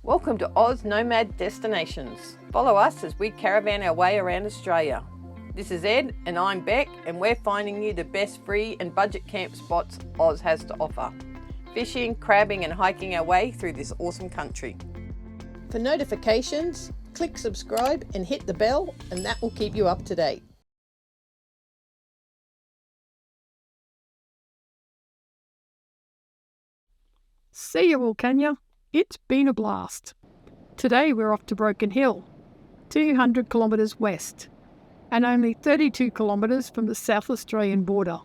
Welcome to Aussie Nomad Destinations. Follow us as we caravan our way around Australia. This is Ed and I'm Bec, and we're finding you the best free and budget camp spots Oz has to offer. Fishing, crabbing and hiking our way through this awesome country. For notifications, click subscribe and hit the bell, and that will keep you up to date. See you all, can ya? It's been a blast. Today we're off to Broken Hill, 200 kilometres west, and only 32 kilometres from the South Australian border.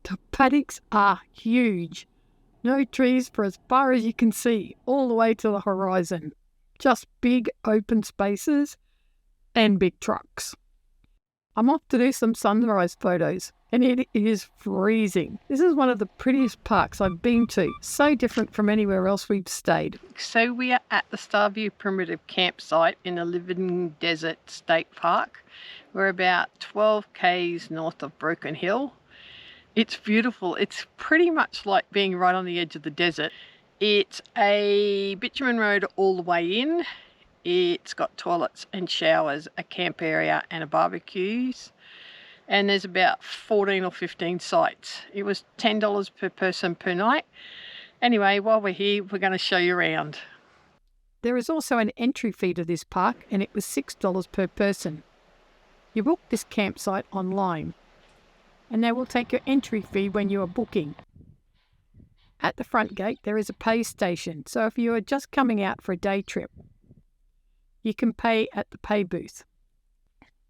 The paddocks are huge. No trees for as far as you can see, all the way to the horizon. Just big open spaces and big trucks. I'm off to do some sunrise photos, and it is freezing. This is one of the prettiest parks I've been to, so different from anywhere else we've stayed. So we are at the Starview Primitive Campsite in the Living Desert State Park. We're about 12 k's north of Broken Hill. It's beautiful. It's pretty much like being right on the edge of the desert. It's a bitumen road all the way in. It's got toilets and showers, a camp area and a barbecues. And there's about 14 or 15 sites. It was $10 per person per night. Anyway, while we're here, we're going to show you around. There is also an entry fee to this park, and it was $6 per person. You book this campsite online, and they will take your entry fee when you are booking. At the front gate, there is a pay station, so if you are just coming out for a day trip, you can pay at the pay booth.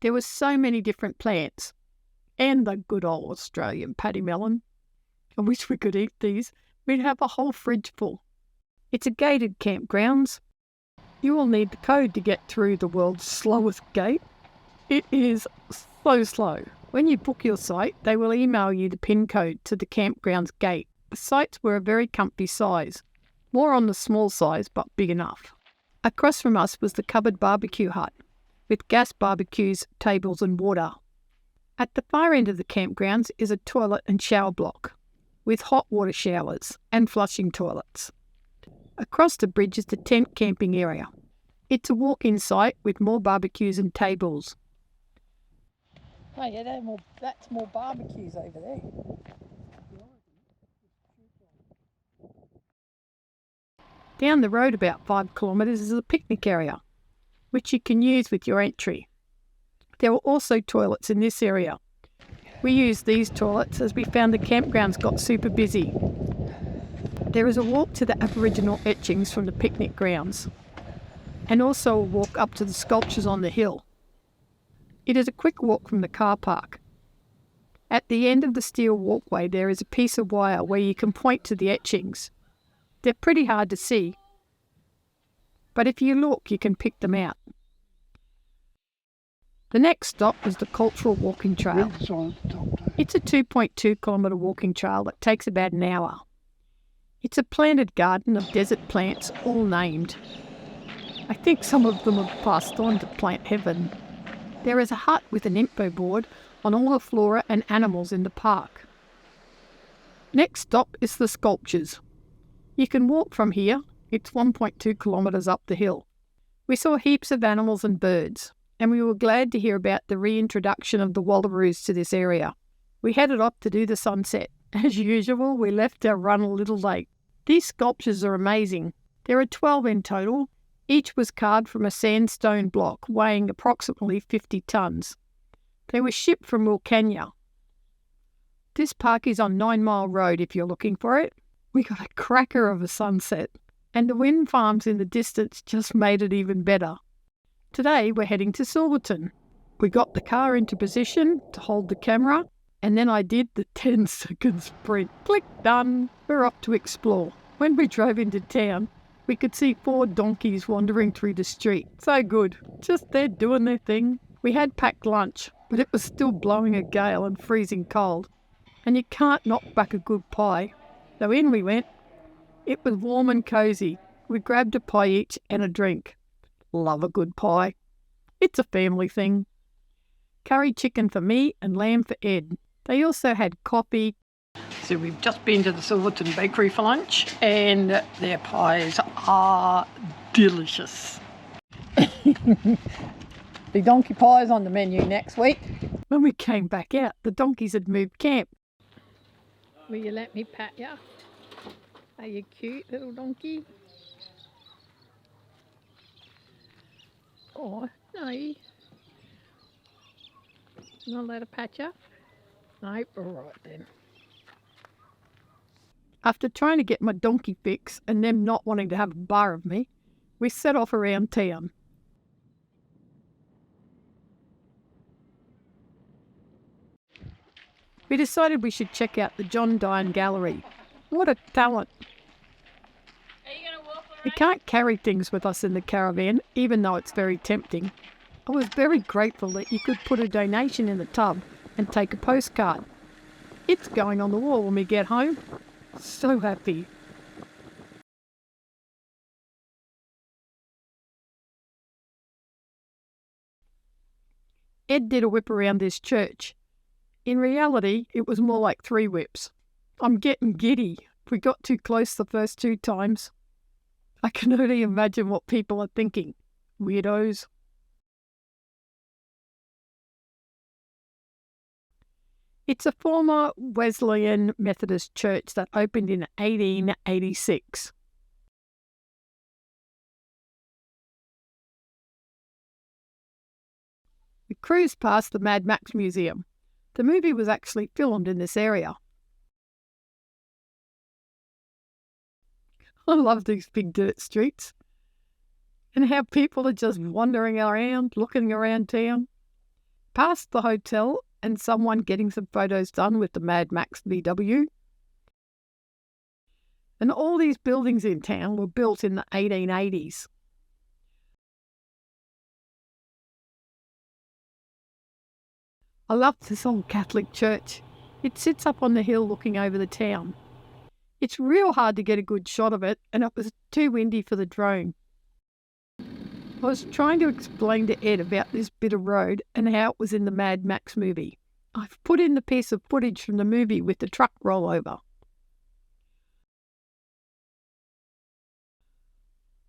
There were so many different plants, and the good old Australian paddy melon. I wish we could eat these. We'd have a whole fridge full. It's a gated campgrounds. You will need the code to get through the world's slowest gate. It is so slow. When you book your site, they will email you the PIN code to the campgrounds gate. The sites were a very comfy size, more on the small size, but big enough. Across from us was the covered barbecue hut, with gas barbecues, tables and water. At the far end of the campgrounds is a toilet and shower block, with hot water showers and flushing toilets. Across the bridge is the tent camping area. It's a walk-in site with more barbecues and tables. Oh yeah, that's more barbecues over there. Down the road about 5 kilometres is a picnic area, which you can use with your entry. There were also toilets in this area. We used these toilets as we found the campgrounds got super busy. There is a walk to the Aboriginal etchings from the picnic grounds, and also a walk up to the sculptures on the hill. It is a quick walk from the car park. At the end of the steel walkway there is a piece of wire where you can point to the etchings. They're pretty hard to see, but if you look you can pick them out. The next stop was the Cultural Walking Trail. It's a 2.2 kilometre walking trail that takes about an hour. It's a planted garden of desert plants, all named. I think some of them have passed on to plant heaven. There is a hut with an info board on all the flora and animals in the park. Next stop is the sculptures. You can walk from here. It's 1.2 kilometres up the hill. We saw heaps of animals and birds, and we were glad to hear about the reintroduction of the wallaroos to this area. We headed off to do the sunset. As usual, we left our run a little late. These sculptures are amazing. There are 12 in total. Each was carved from a sandstone block weighing approximately 50 tonnes. They were shipped from Wilcannia. This park is on 9 Mile Road if you're looking for it. We got a cracker of a sunset, and the wind farms in the distance just made it even better. Today we're heading to Silverton. We got the car into position to hold the camera, and then I did the 10-second sprint. Click, done. We're off to explore. When we drove into town, we could see 4 donkeys wandering through the street. So good. Just there doing their thing. We had packed lunch, but it was still blowing a gale and freezing cold. And you can't knock back a good pie. So in we went. It was warm and cosy. We grabbed a pie each and a drink. Love a good pie. It's a family thing. Curry chicken for me and lamb for Ed. They also had coffee. So we've just been to the Silverton bakery for lunch, and their pies are delicious. The donkey pie's on the menu next week. When we came back out, the donkeys had moved camp. Will you let me pat you? Are you cute, little donkey? Oh, no. Not let her pat you? No, all right then. After trying to get my donkey fix and them not wanting to have a bar of me, we set off around town. We decided we should check out the John Dynon Gallery. What a talent! We can't carry things with us in the caravan, even though it's very tempting. I was very grateful that you could put a donation in the tub and take a postcard. It's going on the wall when we get home. So happy. Ed did a whip around this church. In reality, it was more like 3 whips. I'm getting giddy. We got too close the first 2 times. I can only imagine what people are thinking. Weirdos. It's a former Wesleyan Methodist church that opened in 1886. We cruised past the Mad Max Museum. The movie was actually filmed in this area. I love these big dirt streets and how people are just wandering around, looking around town. Past the hotel and someone getting some photos done with the Mad Max VW. And all these buildings in town were built in the 1880s. I love this old Catholic church. It sits up on the hill looking over the town. It's real hard to get a good shot of it, and it was too windy for the drone. I was trying to explain to Ed about this bit of road and how it was in the Mad Max movie. I've put in the piece of footage from the movie with the truck rollover.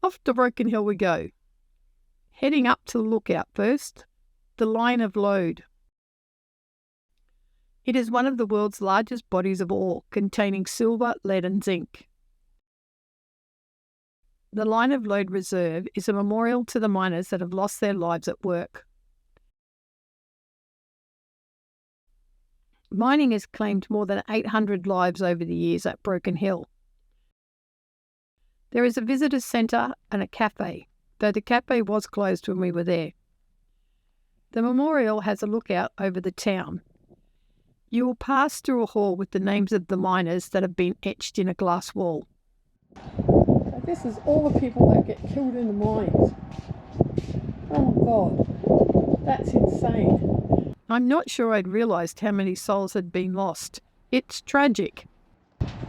Off to Broken Hill we go. Heading up to the lookout first, the Line of Lode. It is one of the world's largest bodies of ore, containing silver, lead and zinc. The Line of Lode Reserve is a memorial to the miners that have lost their lives at work. Mining has claimed more than 800 lives over the years at Broken Hill. There is a visitor centre and a cafe, though the cafe was closed when we were there. The memorial has a lookout over the town. You will pass through a hall with the names of the miners that have been etched in a glass wall. So this is all the people that get killed in the mines. Oh my God, that's insane. I'm not sure I'd realised how many souls had been lost. It's tragic.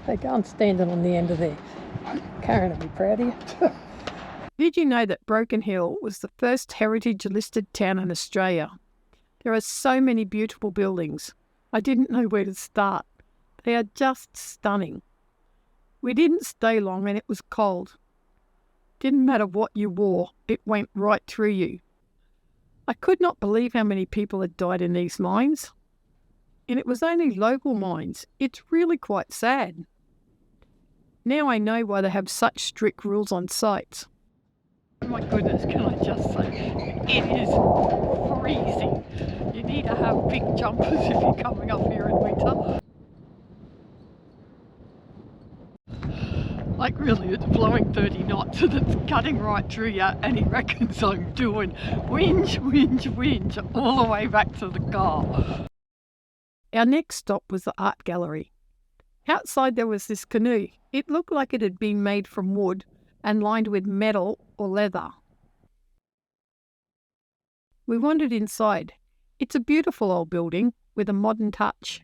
They go and standing on the end of there. Karen will be proud of you. Did you know that Broken Hill was the first heritage-listed town in Australia? There are so many beautiful buildings. I didn't know where to start. They are just stunning. We didn't stay long and it was cold. Didn't matter what you wore, it went right through you. I could not believe how many people had died in these mines. And it was only local mines. It's really quite sad. Now I know why they have such strict rules on sites. Oh my goodness, can I just say, it is freezing. You need to have big jumpers if you're coming up here in winter. Like really, it's blowing 30 knots and it's cutting right through you, and he reckons I'm doing whinge, whinge, whinge all the way back to the car. Our next stop was the art gallery. Outside there was this canoe. It looked like it had been made from wood and lined with metal or leather. We wandered inside. It's a beautiful old building with a modern touch.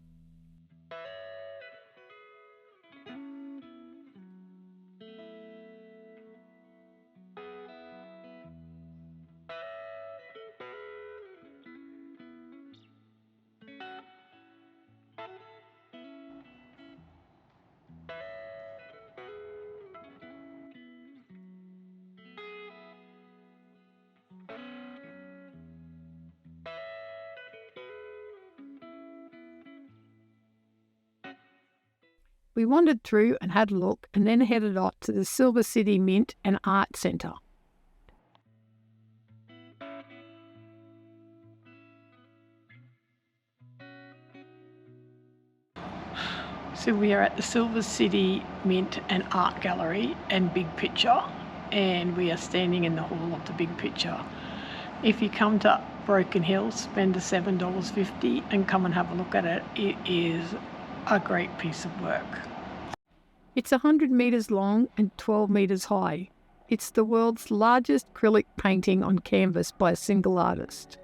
We wandered through and had a look and then headed off to the Silver City Mint and Art Centre. So we are at the Silver City Mint and Art Gallery and Big Picture, and we are standing in the hall of the Big Picture. If you come to Broken Hill, spend a $7.50 and come and have a look at it. It is a great piece of work. It's 100 metres long and 12 metres high. It's the world's largest acrylic painting on canvas by a single artist.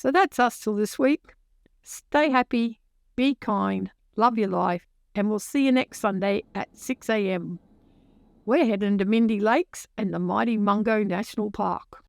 So that's us till this week. Stay happy, be kind, love your life, and we'll see you next Sunday at 6 a.m. We're heading to Mindy Lakes and the mighty Mungo National Park.